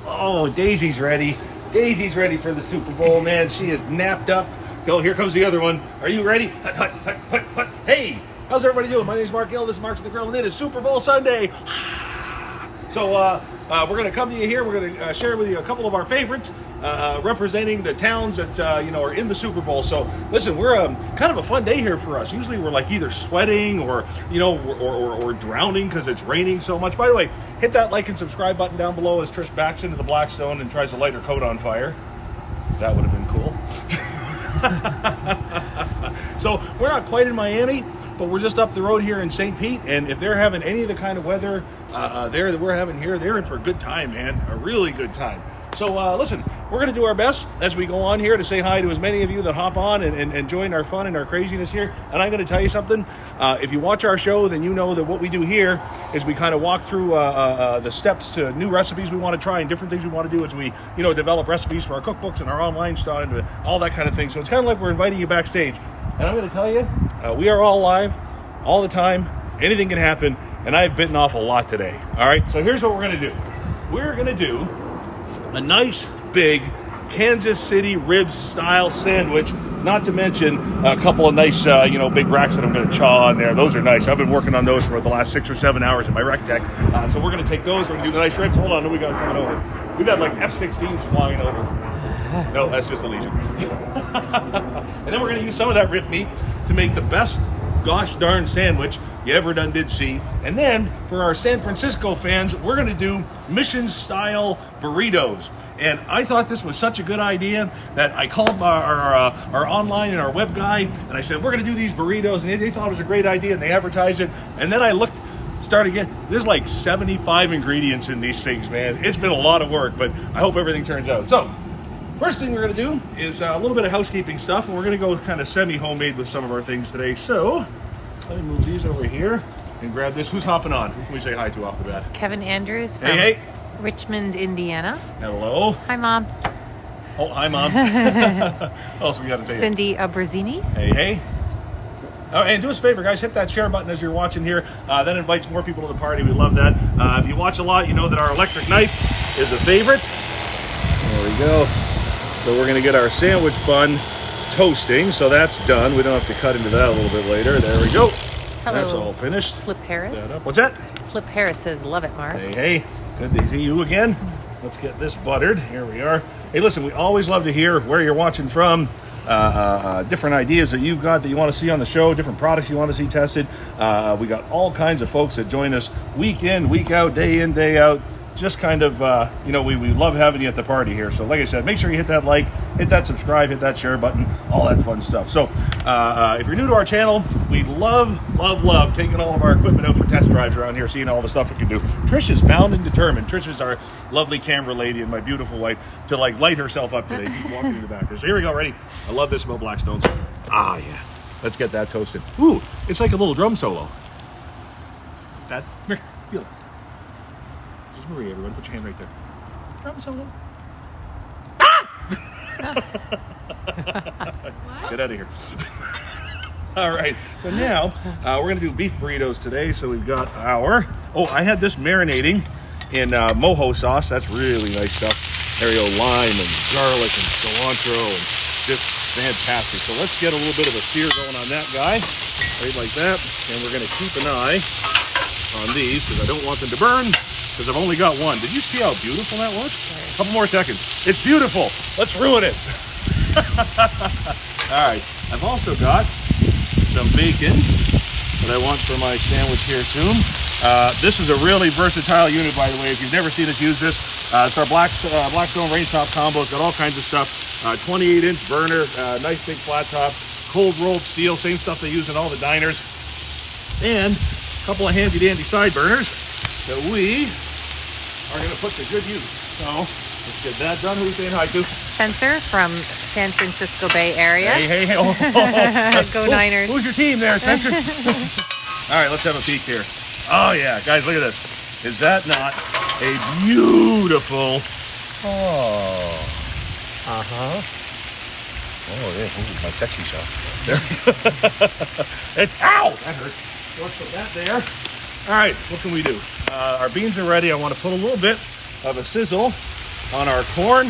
Oh, Daisy's ready. Daisy's ready for the Super Bowl, man. She is napped up. Go, here comes the other one. Are you ready? Hut, hut, hut, hut, hut. Hey, how's everybody doing? My name is Marc Gill. This is Mark's the Grill, and it is Super Bowl Sunday. So we're going to come to you here. We're going to share with you a couple of our favorites representing the towns that are in the Super Bowl. So listen, we're kind of a fun day here for us. Usually we're like either sweating or or drowning because it's raining so much. By the way, hit that like and subscribe button down below as Trish backs into the Blackstone and tries to light her coat on fire. That would have been cool. So we're not quite in Miami, but we're just up the road here in St. Pete, and if they're having any of the kind of weather there that we're having here, they're in for a good time, man, a really good time. So listen, we're going to do our best as we go on here to say hi to as many of you that hop on and join our fun and our craziness here. And I'm going to tell you something. If you watch our show, then you know that what we do here is we kind of walk through the steps to new recipes we want to try and different things we want to do as we, develop recipes for our cookbooks and our online stuff and all that kind of thing. So it's kind of like we're inviting you backstage. And I'm going to tell you, we are all live all the time. Anything can happen. And I've bitten off a lot today. All right. So here's what we're going to do. We're going to do a nice big Kansas City ribs style sandwich, not to mention a couple of nice, big racks that I'm going to chaw on there. Those are nice. I've been working on those for the last 6 or 7 hours in my RECTEC. So we're going to take those. We're going to do the nice ribs. Hold on. Who we got coming over? We got like F-16s flying over. No, that's just a Legion. And then we're going to use some of that rib meat to make the best gosh darn sandwich you ever done did see. And then for our San Francisco fans, we're going to do mission style burritos. And I thought this was such a good idea that I called our online and our web guy, and I said, we're going to do these burritos, and they thought it was a great idea, and they advertised it. And then I started again. There's like 75 ingredients in these things, man. It's been a lot of work, but I hope everything turns out. So first thing we're going to do is a little bit of housekeeping stuff, and we're going to go kind of semi-homemade with some of our things today. So let me move these over here and grab this. Who's hopping on? Who can we say hi to off the bat? Kevin Andrews from Richmond, Indiana. Hello. Hi, Mom. Oh, hi, Mom. What else we got to say? Cindy Abrazini. Hey. Oh, and do us a favor, guys. Hit that share button as you're watching here. That invites more people to the party. We love that. If you watch a lot, you know that our electric knife is a favorite. There we go. So we're going to get our sandwich bun toasting. So that's done. We don't have to cut into that a little bit later. There we go. Hello. That's all finished. Flip Harris. What's that? Flip Harris says, love it, Mark. Hey. Good to see you again. Let's get this buttered. Here we are. Hey, listen, we always love to hear where you're watching from. Different ideas that you've got that you want to see on the show, different products you want to see tested. We got all kinds of folks that join us week in, week out, day in, day out. Just kind of, we love having you at the party here. So like I said, make sure you hit that like, hit that subscribe, hit that share button, all that fun stuff. So if you're new to our channel, we love taking all of our equipment out for test drives around here, seeing all the stuff we can do. Trish is bound and determined. Trish is our lovely camera lady and my beautiful wife to light herself up today. She's walking in the back there. So here we go, ready? I love this about Blackstones. Ah, yeah. Let's get that toasted. Ooh, it's like a little drum solo. That, feel it. This is Marie, everyone. Put your hand right there. Drum solo. Ah! Get out of here. All right. So now we're going to do beef burritos today. So we've got I had this marinating in mojo sauce. That's really nice stuff. There you go, lime and garlic and cilantro and just fantastic. So let's get a little bit of a sear going on that guy. Right like that. And we're going to keep an eye on these because I don't want them to burn because I've only got one. Did you see how beautiful that was? A couple more seconds. It's beautiful. Let's ruin it. All right. I've also got some bacon that I want for my sandwich here soon. This is a really versatile unit, by the way. If you've never seen us use this, it's our Blackstone range top combo. It's got all kinds of stuff. 28-inch burner, nice big flat top, cold rolled steel, same stuff they use in all the diners, and a couple of handy dandy side burners that we are going to put to good use. So let's get that done. Who are we saying hi to? Spencer from San Francisco Bay Area. Hey. Go Niners. Who's your team there, Spencer? All right, let's have a peek here. Oh, yeah. Guys, look at this. Is that not a beautiful... Oh, yeah. Ooh, my sexy shot. There. Ow! That hurt. Let's put that there. All right, what can we do? Our beans are ready. I want to put a little bit of a sizzle on our corn.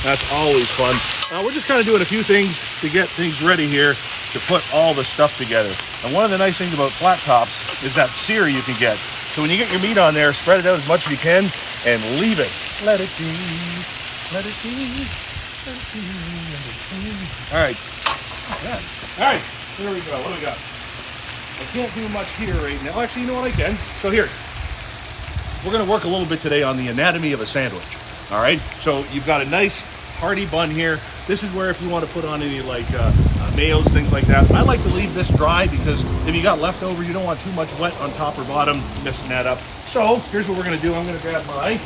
That's always fun. We're just kind of doing a few things to get things ready here to put all the stuff together. And one of the nice things about flat tops is that sear you can get. So when you get your meat on there, spread it out as much as you can and leave it. Let it be, let it be, let it be, let it be. All right. Yeah. All right, here we go. What do we got? I can't do much here right now. Actually, you know what I can? So here, we're going to work a little bit today on the anatomy of a sandwich. All right, so you've got a nice hearty bun here. This is where if you want to put on any like mayos, things like that. I like to leave this dry because if you got leftover, you don't want too much wet on top or bottom, messing that up. So here's what we're going to do. I'm going to grab my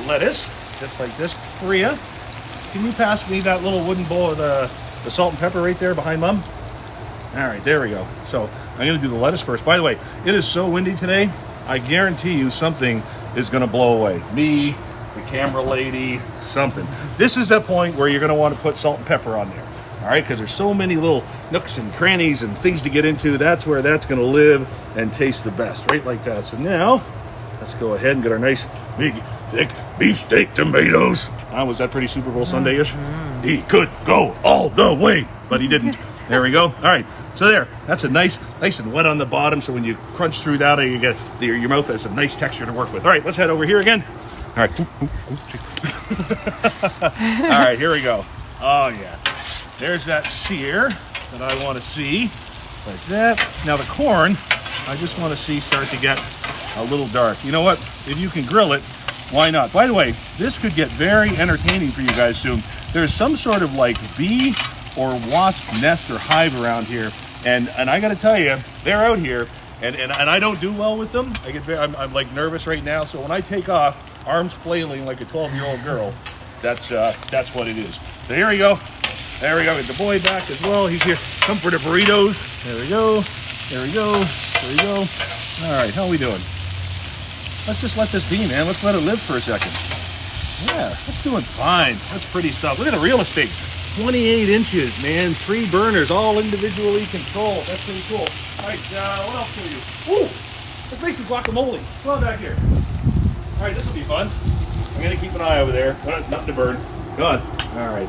lettuce, just like this. Maria, can you pass me that little wooden bowl of the salt and pepper right there behind Mom? All right, there we go. So I'm going to do the lettuce first. By the way, it is so windy today. I guarantee you something is going to blow away. Me, the camera lady, something. This is that point where you're going to want to put salt and pepper on there. All right, because there's so many little nooks and crannies and things to get into. That's where that's going to live and taste the best, right like that. So now, let's go ahead and get our nice, big, thick beefsteak tomatoes. Was that pretty Super Bowl Sunday-ish? He could go all the way, but he didn't. There we go. All right, so there. That's a nice and wet on the bottom. So when you crunch through that, you get your mouth has a nice texture to work with. All right, let's head over here again. All right. All right, here we go. Oh yeah. There's that sear that I want to see, like that. Now the corn, I just want to see start to get a little dark. You know what? If you can grill it, why not? By the way, this could get very entertaining for you guys soon. There's some sort of like bee or wasp nest or hive around here, and I got to tell you, they're out here, and I don't do well with them. I'm like nervous right now. So when I take off, arms flailing like a 12-year-old girl, that's what it is. So here we go. There we go. Get the boy back as well. He's here. Come for the burritos. There we go. There we go. There we go. All right. How are we doing? Let's just let this be, man. Let's let it live for a second. Yeah, that's doing fine. That's pretty stuff. Look at the real estate. 28 inches, man. 3 burners, all individually controlled. That's pretty cool. All right. What else can we do? Ooh, let's make some guacamole. Come on back here. All right. This will be fun. I'm going to keep an eye over there. Nothing to burn. Go on. All right.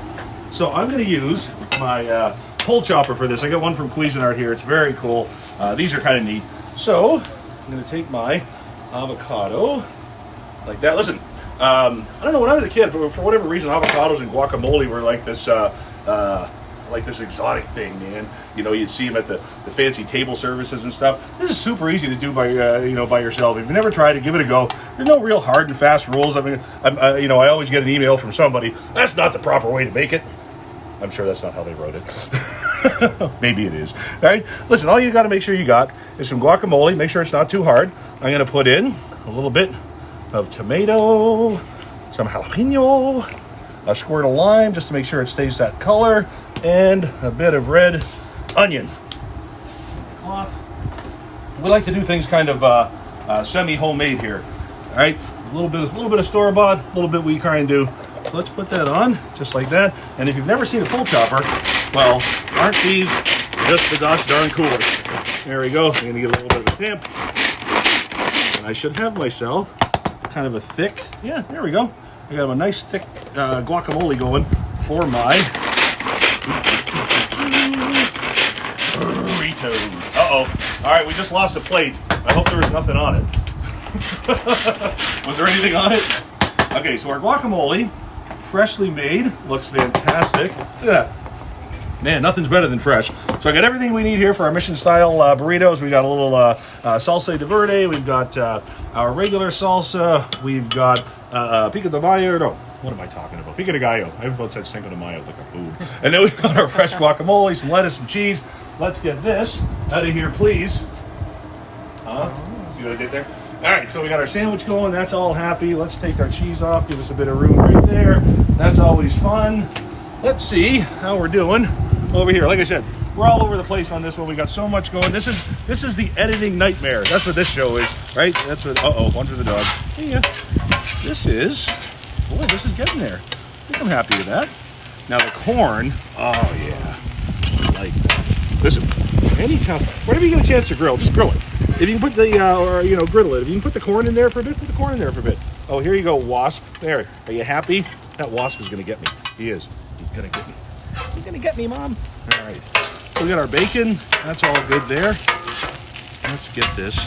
So I'm going to use my pole chopper for this. I got one from Cuisinart here. It's very cool. These are kind of neat. So I'm going to take my avocado like that. Listen, I don't know, when I was a kid, for whatever reason, avocados and guacamole were like this exotic thing, man. You know, you'd see them at the fancy table services and stuff. This is super easy to do by by yourself. If you've never tried it, give it a go. There's no real hard and fast rules. I mean, I always get an email from somebody. That's not the proper way to make it. I'm sure that's not how they wrote it. Maybe it is. All right. Listen, all you got to make sure you got is some guacamole. Make sure it's not too hard. I'm going to put in a little bit of tomato, some jalapeno, a squirt of lime just to make sure it stays that color, and a bit of red onion. We like to do things kind of semi-homemade here. All right. A little bit of store-bought, a little bit we try and do. So let's put that on, just like that. And if you've never seen a pole chopper, well, aren't these just the gosh darn coolest? There we go. I'm going to get a little bit of a tamp. And I should have myself kind of a thick, yeah, there we go. I got a nice thick guacamole going for my burritos. Uh-oh. All right, we just lost a plate. I hope there was nothing on it. Was there anything on it? Okay, so our guacamole, freshly made, looks fantastic. Look at that. Man, nothing's better than fresh. So I got everything we need here for our mission-style burritos. We got a little salsa de verde. We've got our regular salsa. We've got pico de mayo. No, what am I talking about? Pico de gallo. I about said Cinco de Mayo like a food. And then we've got our fresh guacamole, some lettuce and cheese. Let's get this out of here, please. See what I did there? All right, so we got our sandwich going. That's all happy. Let's take our cheese off. Give us a bit of room right there. That's always fun. Let's see how we're doing over here. Like I said, we're all over the place on this one. We got so much going. This is the editing nightmare. That's what this show is, right? That's what. One for the dog. Yeah. This is getting there. I think I'm happy with that. Now the corn. Oh yeah. Like that. Listen, anytime, whenever you get a chance to grill, just grill it. If you can put the, griddle it. If you can put the corn in there for a bit, put the corn in there for a bit. Oh, here you go, wasp. There. Are you happy? That wasp is going to get me. He is. He's going to get me. He's going to get me, Mom. All right. So we got our bacon. That's all good there. Let's get this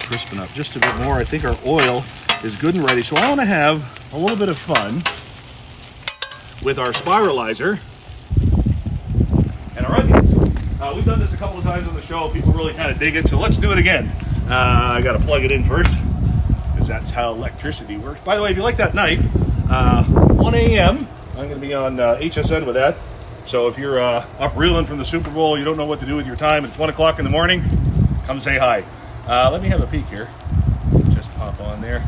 crisping up just a bit more. I think our oil is good and ready. So I want to have a little bit of fun with our spiralizer and our onions. We've done this a couple of times on the show. People really kind of dig it, so let's do it again. I got to plug it in first, because that's how electricity works. By the way, if you like that knife, 1 a.m., I'm going to be on HSN with that. So if you're up reeling from the Super Bowl, you don't know what to do with your time, it's 1 o'clock in the morning, come say hi. Let me have a peek here. Just pop on there.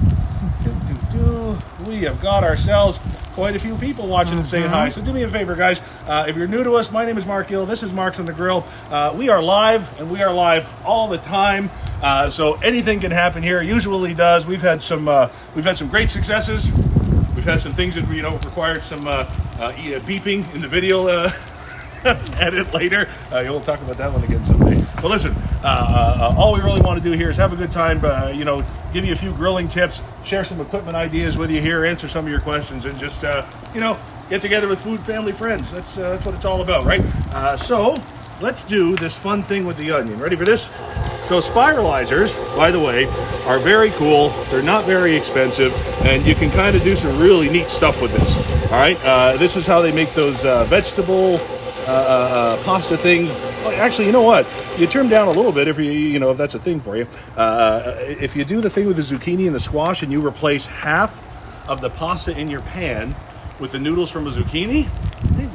We have got ourselves quite a few people watching and saying hi. So do me a favor, guys. If you're new to us, my name is Marc Gill. This is Marc's on the Grill. We are live, and we are live all the time. So anything can happen here. Usually does. We've had some great successes. We've had some things that required some beeping in the video. Edit later. We'll talk about that one again someday. But listen, all we really want to do here is have a good time. Give you a few grilling tips, share some equipment ideas with you here, answer some of your questions, and just get together with food, family, friends. That's what it's all about, right? So let's do this fun thing with the onion. Ready for this? So spiralizers, by the way, are very cool. They're not very expensive, and you can kind of do some really neat stuff with this. All right, this is how they make those vegetable pasta things. Actually, you know what? You trim down a little bit if if that's a thing for you. If you do the thing with the zucchini and the squash, and you replace half of the pasta in your pan with the noodles from a zucchini,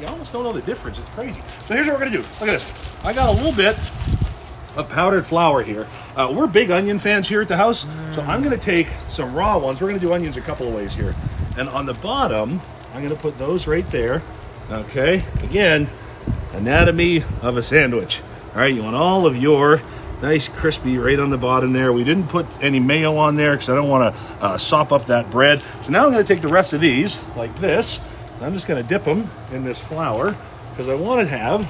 you almost don't know the difference. It's crazy. So here's what we're gonna do. Look at this. I got a little bit of powdered flour here. We're big onion fans here at the house, so I'm gonna take some raw ones. We're gonna do onions a couple of ways here. And on the bottom, I'm gonna put those right there. Okay, again, anatomy of a sandwich. All right, you want all of your nice crispy right on the bottom there. We didn't put any mayo on there because I don't want to sop up that bread. So now I'm going to take the rest of these like this. I'm just going to dip them in this flour because I want to have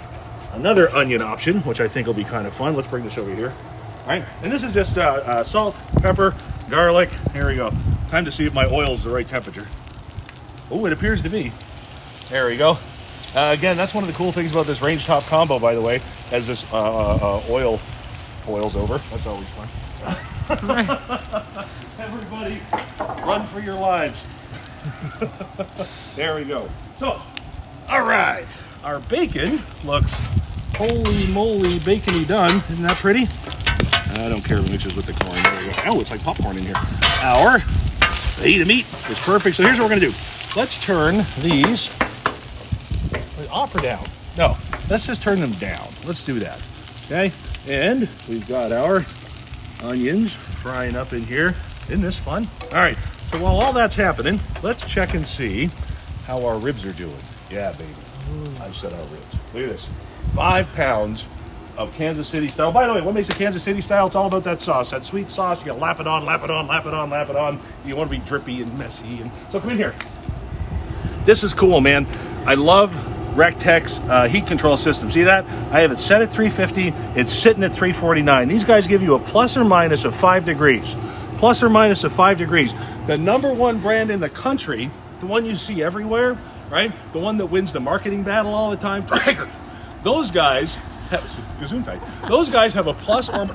another onion option, which I think will be kind of fun. Let's bring this over here. All right, and this is just salt, pepper, garlic. Here we go. Time to see if my oil's the right temperature. Oh, it appears to be. There we go. Again, that's one of the cool things about this range top combo, by the way, as this oil boils over. That's always fun. Everybody, run for your lives. There we go. So, all right. Our bacon looks holy moly bacony done. Isn't that pretty? I don't care if it mixes with the corn. There we go. Oh, it's like popcorn in here. Our fajita meat is perfect. So here's what we're going to do. Let's turn these off or down? No, let's just turn them down. Let's do that. Okay, and we've got our onions frying up in here. Isn't this fun? All right, so while all that's happening, let's check and see how our ribs are doing. Yeah, baby. I said our ribs. Look at this. 5 pounds of Kansas City style. By the way, what makes it Kansas City style? It's all about that sauce, that sweet sauce. You gotta lap it on, lap it on, lap it on, lap it on. You want to be drippy and messy. And so come in here. This is cool, man. I love RECTEC's heat control system. See that? I have it set at 350. It's sitting at 349. These guys give you a plus or minus of 5 degrees. Plus or minus of 5 degrees. The number one brand in the country, the one you see everywhere, right? The one that wins the marketing battle all the time. Those guys, those guys have a plus or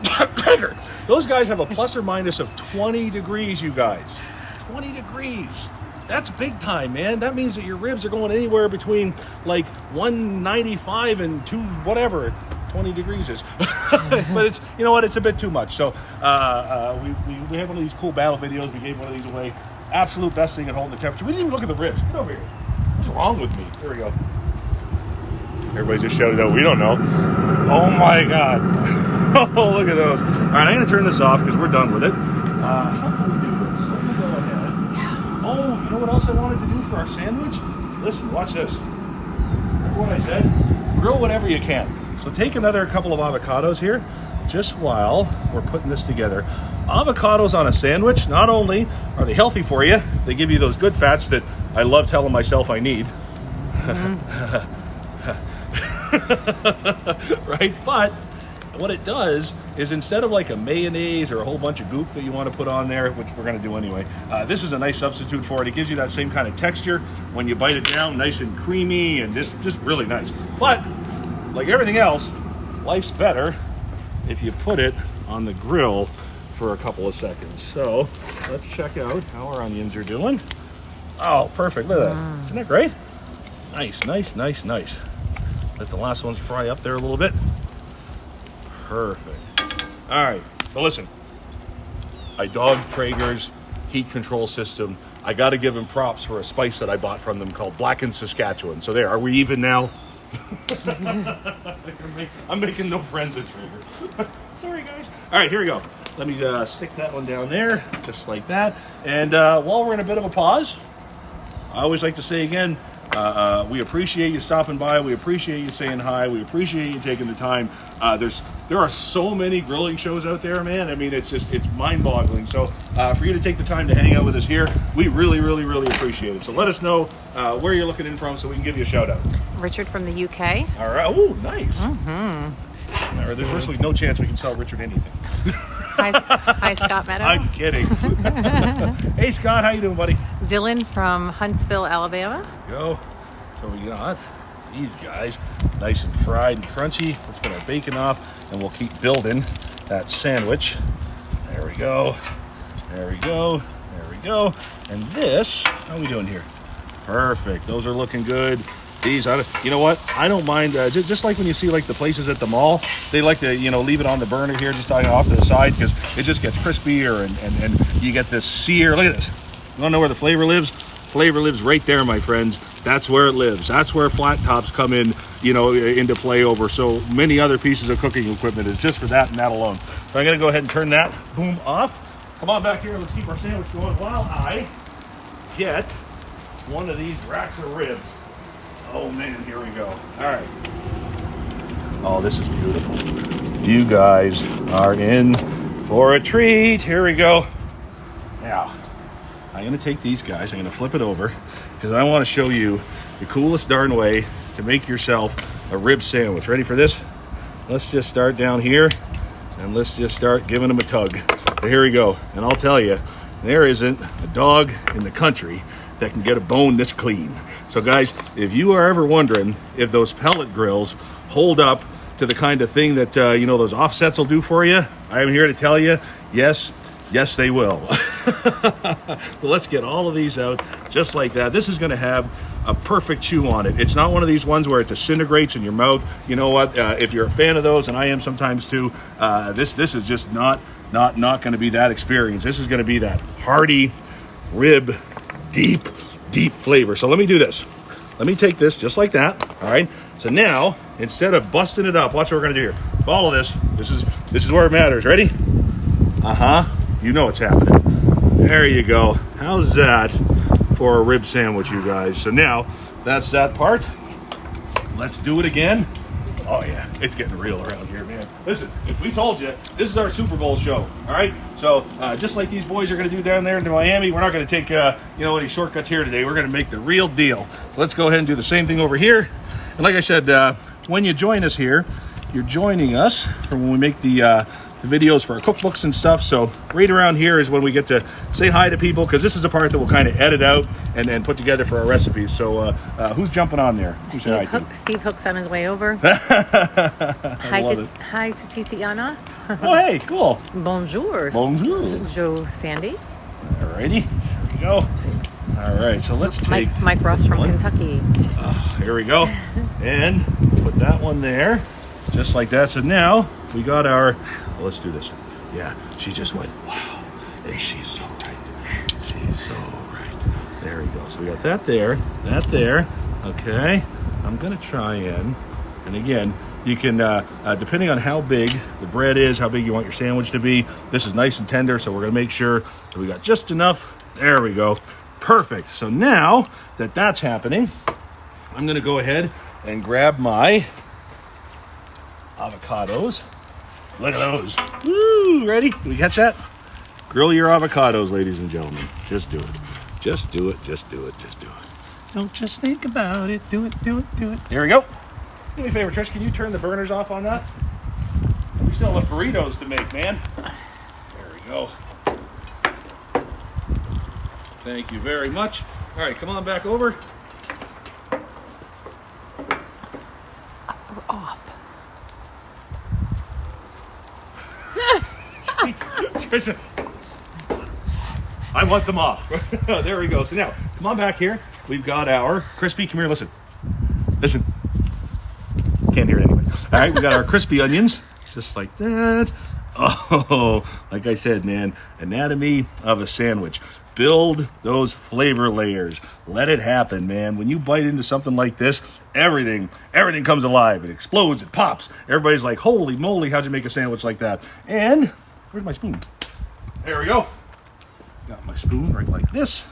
those guys have a plus or minus of 20 degrees, you guys. 20 degrees. That's big time, man. That means that your ribs are going anywhere between like 195 and 2 whatever 20 degrees is. But it's, you know what, it's a bit too much. So we have one of these cool battle videos. We gave one of these away. Absolute best thing at holding the temperature. We didn't even look at the ribs. Get over here. What's wrong with me? Here we go. Everybody just shouted out, we don't know. Oh my God. Oh, look at those. All right, I'm going to turn this off because we're done with it. How can we do this? Let me go ahead. Oh, you know what else I wanted to do for our sandwich? Listen, watch this. Remember what I said? Grill whatever you can. So take another couple of avocados here, just while we're putting this together. Avocados on a sandwich, not only are they healthy for you, they give you those good fats that I love telling myself I need. Right? But what it does is instead of like a mayonnaise or a whole bunch of goop that you want to put on there, which we're going to do anyway, this is a nice substitute for it. It gives you that same kind of texture when you bite it down, nice and creamy and just really nice. But like everything else, life's better if you put it on the grill for a couple of seconds. So let's check out how our onions are doing. Oh, perfect. Look at that. Isn't that great? Nice, nice, nice, nice. Let the last ones fry up there a little bit. Perfect. All right. So listen, I dogged Traeger's heat control system. I got to give them props for a spice that I bought from them called Blackened Saskatchewan. So there, are we even now? I'm making no friends at Traeger. Sorry, guys. All right, here we go. Let me stick that one down there, just like that. And while we're in a bit of a pause, I always like to say again, we appreciate you stopping by. We appreciate you saying hi. We appreciate you taking the time. There are so many grilling shows out there, man. I mean, it's mind-boggling. So for you to take the time to hang out with us here, we really, really, really appreciate it. So let us know where you're looking in from so we can give you a shout out. Richard from the UK. All right. Oh, nice. There's virtually no chance we can sell Richard anything. Hi, Scott Meadow. I'm kidding. Hey, Scott, how you doing, buddy? Dylan from Huntsville, Alabama. There we go. So we got these guys nice and fried and crunchy. Let's get our bacon off, and we'll keep building that sandwich. There we go. There we go. There we go. And this, how are we doing here? Perfect. Those are looking good. These, you know what? I don't mind. Just like when you see like the places at the mall, they like to leave it on the burner here, just off to the side, because it just gets crispier and you get this sear. Look at this. You want to know where the flavor lives? Flavor lives right there, my friends. That's where it lives. That's where flat tops come in, into play over so many other pieces of cooking equipment. Is just for that and that alone. So I'm gonna go ahead and turn that boom off. Come on back here. Let's keep our sandwich going while I get one of these racks of ribs. Oh man, here we go. All right. Oh, this is beautiful. You guys are in for a treat. Here we go. Now, I'm going to take these guys. I'm going to flip it over because I want to show you the coolest darn way to make yourself a rib sandwich. Ready for this? Let's just start down here and let's just start giving them a tug. So here we go. And I'll tell you, there isn't a dog in the country that can get a bone this clean. So guys, if you are ever wondering if those pellet grills hold up to the kind of thing that, those offsets will do for you, I am here to tell you, yes, they will. Well, let's get all of these out just like that. This is going to have a perfect chew on it. It's not one of these ones where it disintegrates in your mouth. You know what? If you're a fan of those, and I am sometimes too, this is just not going to be that experience. This is going to be that hearty rib, deep flavor. So let me do this. Let me take this just like that. All right. So now, instead of busting it up, watch what we're going to do here. Follow this. This is where it matters. Ready? You know what's happening. There you go. How's that for a rib sandwich, you guys? So now, that's that part. Let's do it again. Oh yeah, it's getting real around here, man. Listen, we told you, this is our Super Bowl show, all right? So just like these boys are going to do down there in Miami, we're not going to take any shortcuts here today. We're going to make the real deal. So let's go ahead and do the same thing over here. And like I said, when you join us here, you're joining us for when we make the videos for our cookbooks and stuff. So right around here is when we get to say hi to people, because this is a part that we'll kind of edit out and then put together for our recipes. So who's jumping on there? Steve Hook's on his way over. Hi to Titiana. Oh, hey, cool. Bonjour. Bonjour. Joe Sandy. Alrighty, here we go. All right, so let's take Mike Ross from Kentucky. Here we go. And put that one there, just like that. So now we got our, well, let's do this. Yeah, she just went, wow. And she's so right. She's so right. There we go. So we got that there. Okay. I'm going to try and again, you can, depending on how big the bread is, how big you want your sandwich to be, this is nice and tender, so we're going to make sure that we got just enough. There we go. Perfect. So now that that's happening, I'm going to go ahead and grab my avocados. Look at those. Woo! Ready? We catch that? Grill your avocados, ladies and gentlemen. Just do it. Just do it. Just do it. Just do it. Don't just think about it. Do it. Do it. Do it. There we go. Do me a favor, Trish. Can you turn the burners off on that? still have burritos to make, man. There we go. Thank you very much. All right, come on back over. We're off. Trisha, I want them off. There we go. So now, come on back here. We've got our crispy. Come here, listen. Listen. Can't hear it anyway. All right, we got our crispy onions, just like that. Oh, like I said, man, anatomy of a sandwich. Build those flavor layers. Let it happen, man. When you bite into something like this, everything comes alive. It explodes, it pops. Everybody's like, holy moly, how'd you make a sandwich like that? And where's my spoon? There we go. Got my spoon right like this.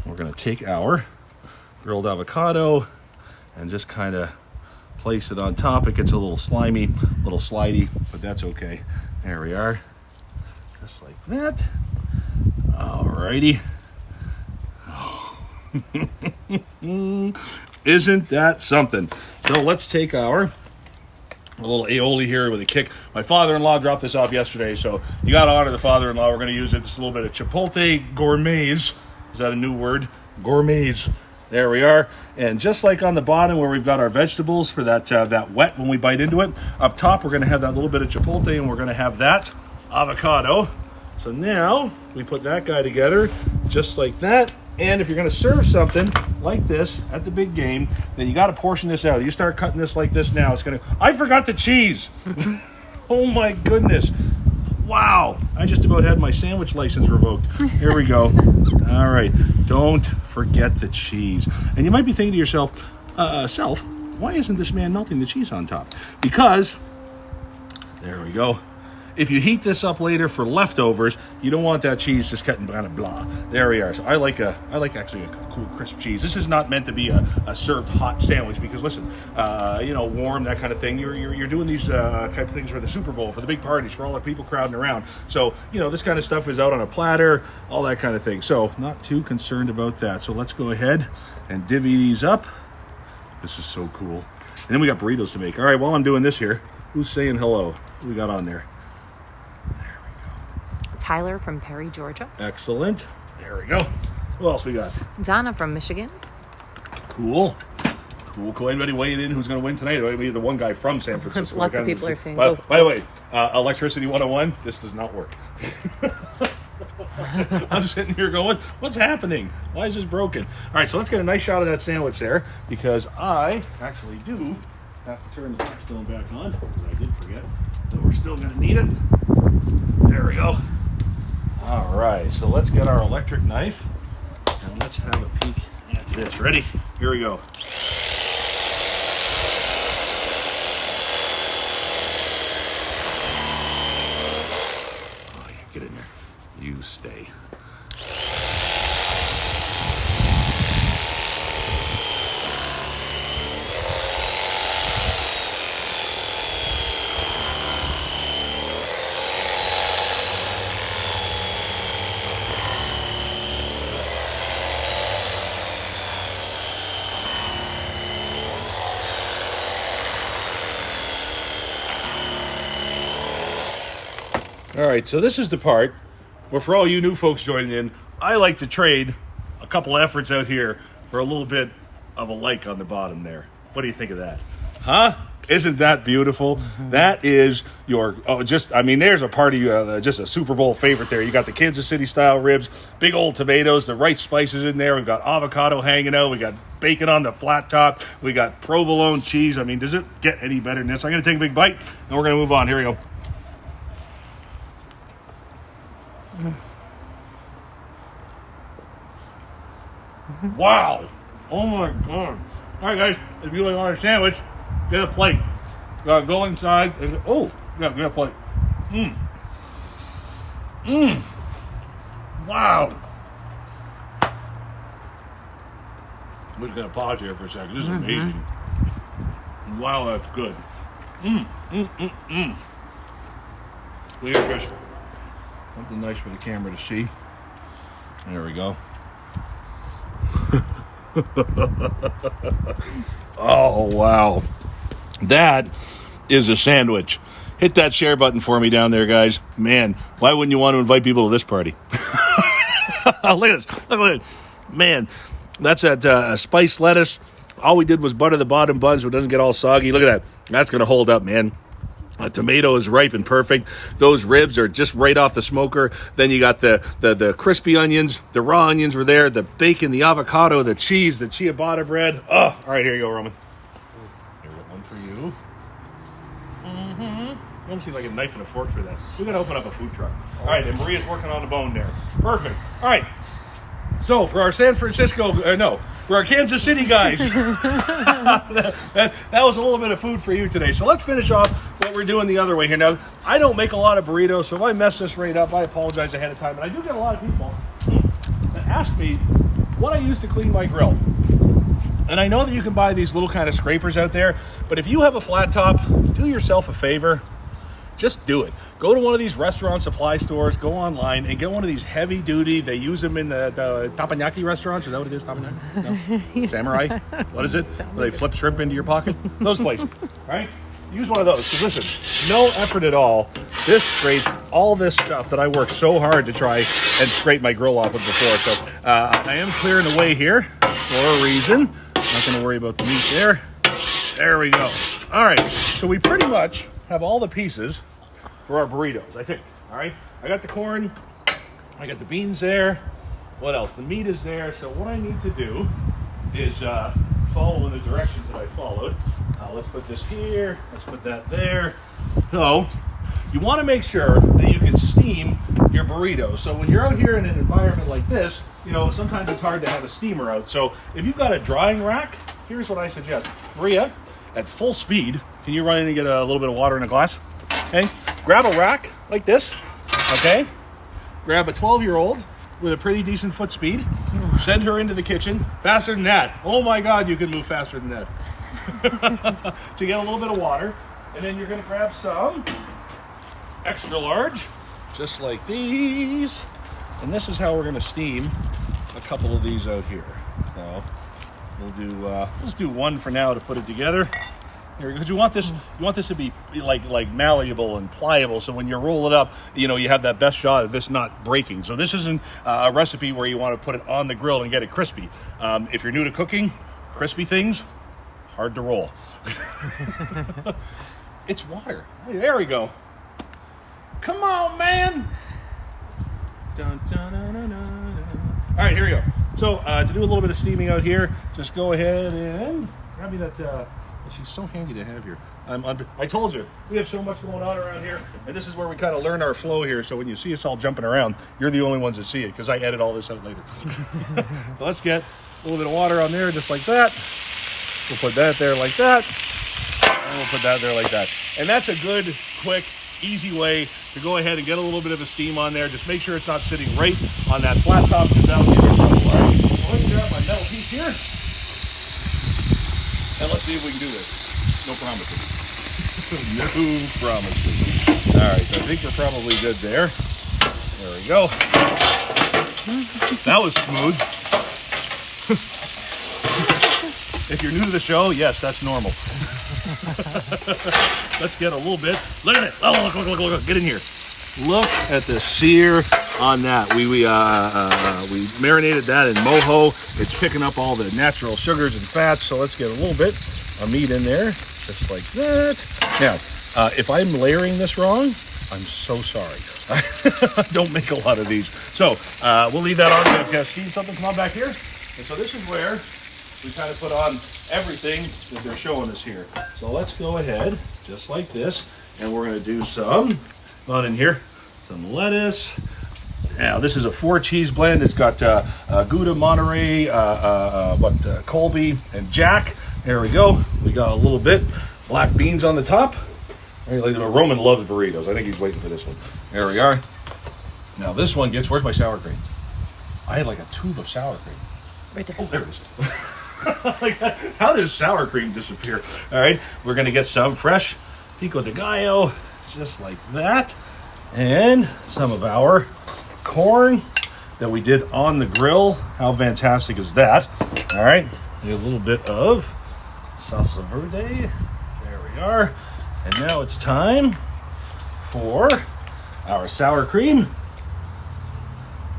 We're going to take our grilled avocado and just kind of place it on top. It gets a little slimy, a little slidey, but that's okay. There we are. Just like that. Alrighty. Oh. Isn't that something? So let's take our little aioli here with a kick. My father-in-law dropped this off yesterday, so you got to honor the father-in-law. We're going to use it. Just a little bit of chipotle gourmets. Is that a new word? Gourmets. There we are. And just like on the bottom where we've got our vegetables for that wet when we bite into it, up top we're going to have that little bit of chipotle, and we're going to have that avocado. So now we put that guy together just like that. And if you're going to serve something like this at the big game, then you got to portion this out. You start cutting this like this now, it's going to... I forgot the cheese. Oh my goodness. Wow. I just about had my sandwich license revoked. Here we go. All right. Don't forget the cheese. And you might be thinking to yourself, why isn't this man melting the cheese on top? Because, there we go. If you heat this up later for leftovers, you don't want that cheese just cutting kind of blah. There we are. So I like actually a cool crisp cheese. This is not meant to be a served hot sandwich because listen, warm, that kind of thing. You're doing these kind of things for the Super Bowl, for the big parties, for all the people crowding around. So this kind of stuff is out on a platter, all that kind of thing. So not too concerned about that. So let's go ahead and divvy these up. This is so cool. And then we got burritos to make. All right, while I'm doing this here, who's saying hello? What we got on there? Tyler from Perry, Georgia. Excellent. There we go. Who else we got? Donna from Michigan. Cool. Anybody weighing in who's going to win tonight? Maybe the one guy from San Francisco. Lots of people are saying. By the way, Electricity 101, this does not work. I'm sitting here going, what's happening? Why is this broken? All right, so let's get a nice shot of that sandwich there because I actually do have to turn the Blackstone back on because I did forget that we're still going to need it. There we go. All right, so let's get our electric knife and let's have a peek at this. Ready? Here we go. Oh, yeah, get in there. You stay. All right, so this is the part where for all you new folks joining in, I like to trade a couple efforts out here for a little bit of a like on the bottom there. What do you think of that? Huh? Isn't that beautiful? Mm-hmm. That is your, there's a party, just a Super Bowl favorite there. You got the Kansas City style ribs, big old tomatoes, the right spices in there. We've got avocado hanging out. We got bacon on the flat top. We got provolone cheese. I mean, does it get any better than this? I'm going to take a big bite and we're going to move on. Here we go. Wow. Oh my God. All right, guys, if you want a sandwich, get a plate. Go inside. Get a plate. Wow. I'm just going to pause here for a second. This is amazing. Wow, that's good. Clear crisp. Something nice for the camera to see. There we go. Oh, wow. That is a sandwich. Hit that share button for me down there, guys. Man, why wouldn't you want to invite people to this party? Look at this. Look at it. Man, that's that spiced lettuce. All we did was butter the bottom buns so it doesn't get all soggy. Look at that. That's going to hold up, man. A tomato is ripe and perfect. Those ribs are just right off the smoker. Then you got the crispy onions. The raw onions were there. The bacon, the avocado, the cheese, the ciabatta bread. Oh, all right, here you go, Roman. Here's one for you. You almost need like a knife and a fork for that. We got to open up a food truck. All right, and Maria's working on the bone there. Perfect. All right. So for our San Francisco, for our Kansas City guys, that was a little bit of food for you today. So let's finish off what we're doing the other way here. Now, I don't make a lot of burritos, so if I mess this right up, I apologize ahead of time. But I do get a lot of people that ask me what I use to clean my grill. And I know that you can buy these little kind of scrapers out there, but if you have a flat top, do yourself a favor. Just do it. Go to one of these restaurant supply stores, go online, and get one of these heavy-duty, they use them in the teppanyaki restaurants. Is that what it is, teppanyaki? No? Samurai? What is it? Where they flip shrimp into your pocket? Those places, right? Use one of those. Because listen, no effort at all. This scrapes all this stuff that I worked so hard to try and scrape my grill off with before. So I am clearing the way here for a reason. Not going to worry about the meat there. There we go. All right. So we pretty much have all the pieces for our burritos, I think. All right, I got the corn, I got the beans there. What else? The meat is there. So what I need to do is follow in the directions that I followed. Let's put this here. Let's put that there. So you want to make sure that you can steam your burritos. So when you're out here in an environment like this, sometimes it's hard to have a steamer out. So if you've got a drying rack, here's what I suggest. Maria, at full speed, can you run in and get a little bit of water in a glass? Okay, grab a rack like this, okay? Grab a 12-year-old with a pretty decent foot speed. Send her into the kitchen. Faster than that. Oh my God, you can move faster than that. To get a little bit of water. And then you're gonna grab some extra large, just like these. And this is how we're gonna steam a couple of these out here. So we'll do, let's do one for now to put it together. Because you want this to be like malleable and pliable, so when you roll it up, you have that best shot of this not breaking. So this isn't a recipe where you want to put it on the grill and get it crispy. If you're new to cooking, crispy things, hard to roll. It's water. Hey, there we go. Come on, man. Dun, dun, dun, dun, dun. All right, here we go. So to do a little bit of steaming out here, just go ahead and grab me that... She's so handy to have here. I told you, we have so much going on around here, and this is where we kind of learn our flow here, so when you see us all jumping around, you're the only ones that see it, because I edit all this out later. So let's get a little bit of water on there, just like that. We'll put that there like that, and we'll put that there like that. And that's a good, quick, easy way to go ahead and get a little bit of a steam on there. Just make sure it's not sitting right on that flat top, because that'll give you trouble. All right, so let's grab my metal piece here. And let's see if we can do this. No promises. No promises. All right, so I think we're probably good there. There we go. That was smooth. If you're new to the show, yes, that's normal. Let's get a little bit. Look at it. Oh, look. Get in here. Look at the sear on that. We marinated that in mojo. It's picking up all the natural sugars and fats. So let's get a little bit of meat in there, just like that. Now, if I'm layering this wrong, I'm so sorry. I don't make a lot of these. So we'll leave that on. We're going to steam something. Come on back here. And so this is where we kind of put on everything that they're showing us here. So let's go ahead, just like this, and we're going to do some. On in here, some lettuce. Now this is a 4-cheese blend. It's got Gouda, Monterey, Colby, and Jack. There we go. We got a little bit black beans on the top. Roman loves burritos. I think he's waiting for this one. There we are. Now this one gets. Where's my sour cream? I had like a tube of sour cream. Right there. Oh, there it is. How does sour cream disappear? All right, we're gonna get some fresh pico de gallo. Just like that, and some of our corn that we did on the grill. How fantastic is that? All right, a little bit of salsa verde. There we are, And now it's time for our sour cream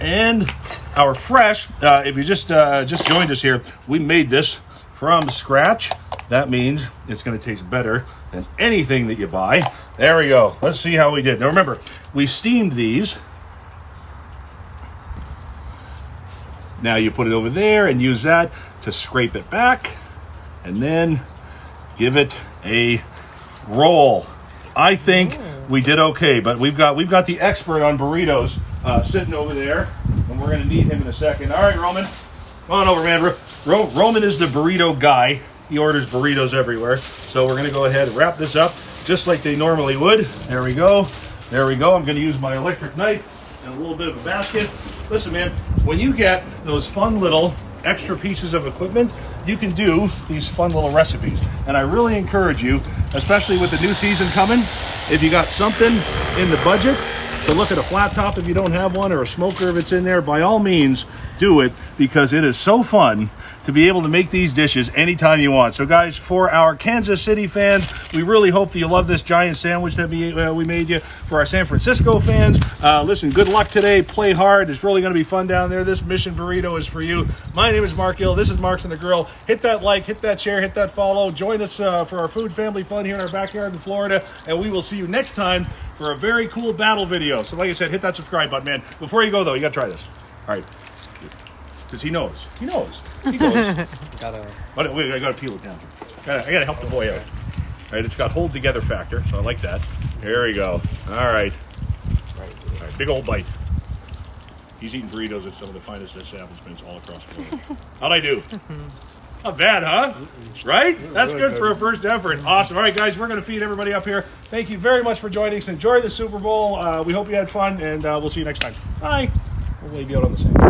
and our fresh. If you just joined us here, we made this from scratch. That means it's going to taste better than anything that you buy. There we go. Let's see how we did. Now remember, we steamed these. Now you put it over there and use that to scrape it back and then give it a roll. I think we did okay, but we've got the expert on burritos sitting over there, and we're going to need him in a second. All right, Roman, come on over, man. Roman is the burrito guy. He orders burritos everywhere. So we're going to go ahead and wrap this up just like they normally would. There we go. There we go. I'm going to use my electric knife and a little bit of a basket. Listen, man, when you get those fun little extra pieces of equipment, you can do these fun little recipes. And I really encourage you, especially with the new season coming, if you got something in the budget, to look at a flat top if you don't have one, or a smoker if it's in there, by all means, do it, because it is so fun to be able to make these dishes anytime you want. So guys, for our Kansas City fans, we really hope that you love this giant sandwich that we made you. For our San Francisco fans, listen, good luck today. Play hard. It's really going to be fun down there. This Mission Burrito is for you. My name is Marc Gill. This is Marc's and the Grill. Hit that like, hit that share, hit that follow. Join us for our food family fun here in our backyard in Florida, and we will see you next time for a very cool battle video. So like I said, hit that subscribe button, man. Before you go, though, you got to try this. All right. Because he knows. He knows. He goes. I gotta peel it down. I gotta help the boy out. All right, it's got hold together factor, so I like that. There we go. All right. All right, big old bite. He's eating burritos at some of the finest establishments all across Florida. How'd I do? Not bad, huh? Right? That's good for a first effort. Awesome. All right, guys, we're gonna feed everybody up here. Thank you very much for joining us. Enjoy the Super Bowl. We hope you had fun, and we'll see you next time. Bye. We'll leave you out on the sand.